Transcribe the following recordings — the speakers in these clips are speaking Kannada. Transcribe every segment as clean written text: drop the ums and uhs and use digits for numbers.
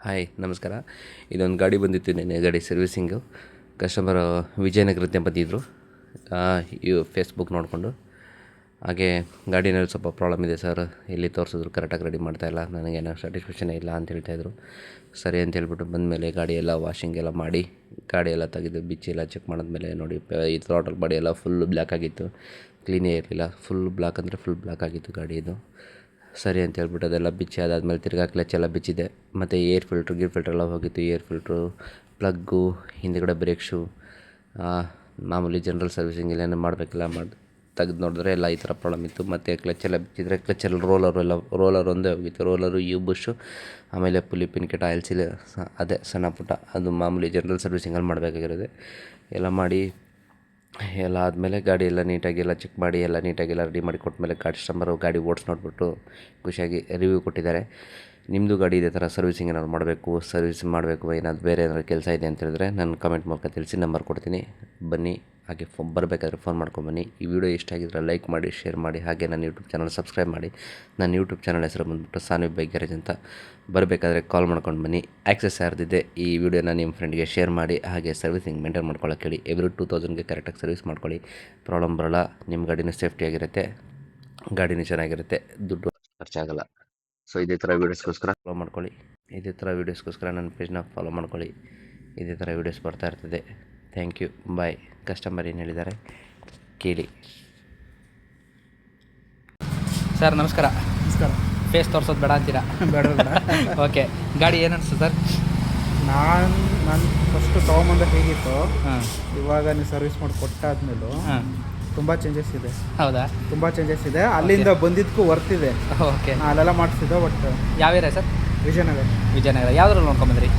ಹಾಯ್ ನಮಸ್ಕಾರ. ಇದೊಂದು ಗಾಡಿ ಬಂದಿತ್ತು ನೆನ್ನೆ, ಗಾಡಿ ಸರ್ವಿಸಿಂಗು. ಕಸ್ಟಮರು ವಿಜಯನಗರದಿಂದ ಬಂದಿದ್ದರು ಫೇಸ್ಬುಕ್ ನೋಡಿಕೊಂಡು. ಹಾಗೆ ಗಾಡಿನಲ್ಲಿ ಸ್ವಲ್ಪ ಪ್ರಾಬ್ಲಮ್ ಇದೆ ಸರ್, ಎಲ್ಲಿ ತೋರಿಸಿದ್ರು ಕರೆಕ್ಟಾಗಿ ರೆಡಿ ಮಾಡ್ತಾಯಿಲ್ಲ, ನನಗೇನೋ ಸ್ಯಾಟಿಸ್ಫ್ಯಾಕ್ಷನ್ ಇಲ್ಲ ಅಂತ ಹೇಳ್ತಾಯಿದ್ರು. ಸರಿ ಅಂತ ಹೇಳ್ಬಿಟ್ಟು ಬಂದಮೇಲೆ ಗಾಡಿ ಎಲ್ಲ ವಾಷಿಂಗ್ ಎಲ್ಲ ಮಾಡಿ, ಗಾಡಿ ಎಲ್ಲ ತೆಗೆದು ಬಿಚ್ಚಿ ಎಲ್ಲ ಚೆಕ್ ಮಾಡಿದ್ಮೇಲೆ ನೋಡಿ, ಈ ಥ್ರಾಟಲ್ ಬಾಡಿ ಎಲ್ಲ ಫುಲ್ಲು ಬ್ಲ್ಯಾಕ್ ಆಗಿತ್ತು, ಕ್ಲೀನೇ ಇರಲಿಲ್ಲ. ಫುಲ್ ಬ್ಲ್ಯಾಕ್ ಅಂದರೆ ಫುಲ್ ಬ್ಲ್ಯಾಕ್ ಆಗಿತ್ತು ಗಾಡಿ ಇದು. ಸರಿ ಅಂತ ಹೇಳ್ಬಿಟ್ಟು ಅದೆಲ್ಲ ಬಿಚ್ಚಿ ಅದಾದಮೇಲೆ ತಿರ್ಗಾ ಕ್ಲಚ್ ಎಲ್ಲ ಬಿಚ್ಚಿದೆ, ಮತ್ತು ಏರ್ ಫಿಲ್ಟ್ರ್ ಎಲ್ಲ ಹೋಗಿತ್ತು. ಏರ್ ಫಿಲ್ಟ್ರು, ಪ್ಲಗ್ಗು, ಹಿಂದುಗಡೆ ಬ್ರೇಕ್ ಶೂ, ಮಾಮೂಲಿ ಜನರಲ್ ಸರ್ವಿಸಿಂಗ್ ಇಲ್ಲೇನೋ ಮಾಡಬೇಕಿಲ್ಲ ತೆಗೆದು ನೋಡಿದ್ರೆ ಎಲ್ಲ ಈ ಥರ ಪ್ರಾಬ್ಲಮ್ ಇತ್ತು. ಮತ್ತು ಕ್ಲಚ್ಚೆಲ್ಲ ಬಿಚ್ಚಿದ್ರೆ ಕ್ಲಚ್ಚಲ್ಲಿ ರೋಲರ್ ಒಂದೇ ಹೋಗಿತ್ತು. ರೋಲರು, ಯು ಬುಷು, ಆಮೇಲೆ ಪುಲಿ ಪಿನ್ಕೆಟ್, ಆಯಿಲ್ ಸೀಲ್, ಅದೇ ಸಣ್ಣ ಪುಟ್ಟ, ಅದು ಮಾಮೂಲಿ ಜನರಲ್ ಸರ್ವಿಸಿಂಗಲ್ಲಿ ಮಾಡಬೇಕಾಗಿರೋದೆ. ಎಲ್ಲ ಮಾಡಿ ಎಲ್ಲ ಆದಮೇಲೆ ಗಾಡಿ ಎಲ್ಲ ನೀಟಾಗಿ ಎಲ್ಲ ಚೆಕ್ ಮಾಡಿ ಎಲ್ಲ ನೀಟಾಗೆಲ್ಲ ರೆಡಿ ಮಾಡಿ ಕೊಟ್ಟಮೇಲೆ ಕಸ್ಟಮರು ಗಾಡಿ ಓಡಿಸಿ ನೋಡಿಬಿಟ್ಟು ಖುಷಿಯಾಗಿ ರಿವ್ಯೂ ಕೊಟ್ಟಿದ್ದಾರೆ. ನಿಮ್ಮದು ಗಾಡಿ ಇದೇ ಥರ ಸರ್ವಿಸಿಂಗ್ ಏನಾದ್ರು ಮಾಡಬೇಕು ಏನಾದ್ರು ಬೇರೆ ಏನಾದ್ರು ಕೆಲಸ ಇದೆ ಅಂತ ಹೇಳಿದ್ರೆ ನನ್ನ ಕಮೆಂಟ್ ಮೂಲಕ ತಿಳಿಸಿ, ನಂಬರ್ ಕೊಡ್ತೀನಿ, ಬನ್ನಿ. ಹಾಗೆ ಬರಬೇಕಾದ್ರೆ ಫೋನ್ ಮಾಡ್ಕೊಂಬನ್ನಿ. ಈ ವಿಡಿಯೋ ಇಷ್ಟ ಆಗಿದ್ರೆ ಲೈಕ್ ಮಾಡಿ, ಶೇರ್ ಮಾಡಿ, ಹಾಗೆ ನನ್ನ ಯೂಟ್ಯೂಬ್ ಚಾನಲ್ ಸಬ್ಸ್ಕ್ರೈಬ್ ಮಾಡಿ. ನನ್ನ ಯೂಟ್ಯೂಬ್ ಚಾನಲ್ ಹೆಸರು ಬಂದುಬಿಟ್ಟು ಸಾನ್ವಿ ಬೈಕ್ ಗ್ಯಾರೇಜ್ ಅಂತ. ಬರಬೇಕಾದ್ರೆ ಕಾಲ್ ಮಾಡ್ಕೊಂಡು ಬನ್ನಿ. ಆ್ಯಕ್ಸೆಸ್ ಯಾರ್ದಿದೆ ಈ ವಿಡಿಯೋನ ನಿಮ್ಮ ಫ್ರೆಂಡ್ಗೆ ಶೇರ್ ಮಾಡಿ. ಹಾಗೆ ಸರ್ವಿಸಿಂಗ್ ಮೇಂಟೈನ್ ಮಾಡ್ಕೊಳ್ಳೋಕೆ ಹೇಳಿ. ಎವ್ರಿ 2000ಗೆ ಕರೆಕ್ಟಾಗಿ ಸರ್ವಿಸ್ ಮಾಡ್ಕೊಳ್ಳಿ, ಪ್ರಾಬ್ಲಮ್ ಬರೋಲ್ಲ. ನಿಮ್ಮ ಗಾಡಿನೂ ಸೇಫ್ಟಿಯಾಗಿರುತ್ತೆ, ಗಾಡಿನೂ ಚೆನ್ನಾಗಿರುತ್ತೆ, ದುಡ್ಡು ಖರ್ಚಾಗಲ್ಲ. ಸೊ ಇದೇ ಥರ ವೀಡಿಯೋಸ್ಗೋಸ್ಕರ ಫಾಲೋ ಮಾಡ್ಕೊಳ್ಳಿ. ಇದೇ ಥರ ವೀಡಿಯೋಸ್ಗೋಸ್ಕರ ನನ್ನ ಪೇಜ್ನ ಫಾಲೋ ಮಾಡ್ಕೊಳ್ಳಿ. ಇದೇ ಥರ ವೀಡಿಯೋಸ್ ಬರ್ತಾ ಇರ್ತದೆ. Thank you, bye. ಕಸ್ಟಮರ್ ಏನು ಹೇಳಿದ್ದಾರೆ ಕೇಳಿ. ಸರ್ ನಮಸ್ಕಾರ. ನಮಸ್ಕಾರ. ಫೇಸ್ ತೋರಿಸೋದು ಬೇಡ ಅಂತೀರಾ? ಬೇಡ ಬೇಡ. ಓಕೆ, ಗಾಡಿ ಏನು ಅನಿಸ್ತು ಸರ್? ನಾನು ಫಸ್ಟು ತೊಗೊಂಬಂದ ಹೇಗಿತ್ತು, ಹಾಂ, ಇವಾಗ ನೀವು ಸರ್ವಿಸ್ ಮಾಡಿ ಕೊಟ್ಟಾದ್ಮೇಲೂ ಹಾಂ, ತುಂಬ ಚೇಂಜಸ್ ಇದೆ. ಹೌದಾ? ತುಂಬ ಚೇಂಜಸ್ ಇದೆ. ಅಲ್ಲಿಂದ ಬಂದಿದ್ದಕ್ಕೂ ವರ್ತ್ ಇದೆ. ಓಕೆ. ನಾನು ಅಲ್ಲೆಲ್ಲ ಮಾಡಿಸಿದ್ದೆ. ಬಟ್ ಯಾವ ಏರಿಯಾ ಸರ್? ವಿಜಯನಗರ. ಯಾವ್ದ್ರಲ್ಲಿ ನೋಡ್ಕೊಂಬಂದ್ರಿ?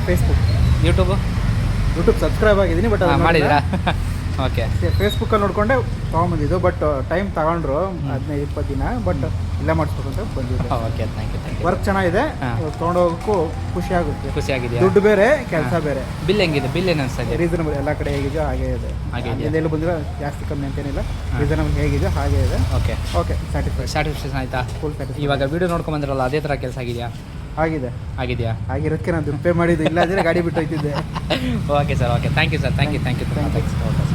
ಫೇಸ್ಬುಕ್, ಯೂಟ್ಯೂಬ್ ಸಬ್ಸ್ಕ್ರೈಬ್ ಆಗಿದ್ದೀನಿ. ಬಟ್ ಮಾಡಿದ್ದೀರಾ? ಓಕೆ. ಫೇಸ್ಬುಕ್ಕಲ್ಲಿ ನೋಡಿಕೊಂಡೆ ತೊಗೊಂಬಂದಿದ್ದು. ಬಟ್ ಟೈಮ್ ತಗೊಂಡ್ರು 15-20 ದಿನ. ಬಟ್ ಇಲ್ಲೇ ಮಾಡಿಸ್ಬೇಕು ಅಂತ ಬಂದಿದ್ದು. Okay, thank you. ವರ್ಕ್ ಚೆನ್ನಾಗಿದೆ. ಹಾಂ. ತೊಗೊಂಡೋಗೋಕ್ಕೂ ಖುಷಿ ಆಗುತ್ತೆ. ಖುಷಿಯಾಗಿದೆಯಾ? ದುಡ್ಡು ಬೇರೆ, ಕೆಲಸ ಬೇರೆ. ಬಿಲ್ ಹೆಂಗಿದೆ? ಬಿಲ್ ಏನು ಅನಿಸ್ತಾ ಇದೆ? ರೀಸನಬಲ್. ಎಲ್ಲ ಕಡೆ ಹೇಗಿದೆಯೋ ಹಾಗೇ ಇದೆ. ಹಾಗೆ ಇದೆಯಾ? ಎಲ್ಲೆಲ್ಲೂ ಬಂದಿರೋ ಜಾಸ್ತಿ ಕಮ್ಮಿ ಅಂತೇನಿಲ್ಲ. ರೀಸನಬಲ್ ಹೇಗಿದೆಯೋ ಹಾಗೇ ಇದೆ. ಓಕೆ. ಸ್ಯಾಟಿಸ್ಫ್ಯಾಕ್ಷನ್ ಆಯಿತಾ? Full satisfaction. ಇವಾಗ ವಿಡಿಯೋ ನೋಡ್ಕೊಂಬಂದ್ರಲ್ಲ, ಅದೇ ಥರ ಕೆಲಸ ಆಗಿದೆಯಾ? ಆಗಿದೆಯಾ? ಆಗಿರೋದಕ್ಕೆ ನಾನು ದುಡ್ಡು ಪೇ ಮಾಡಿದ್ದು. ಇಲ್ಲಾಂದರೆ ಗಾಡಿ ಬಿಟ್ಟು ಹೋಗ್ತಿದ್ದೆ. Okay sir, okay. Thank you sir, thank you. Thank you.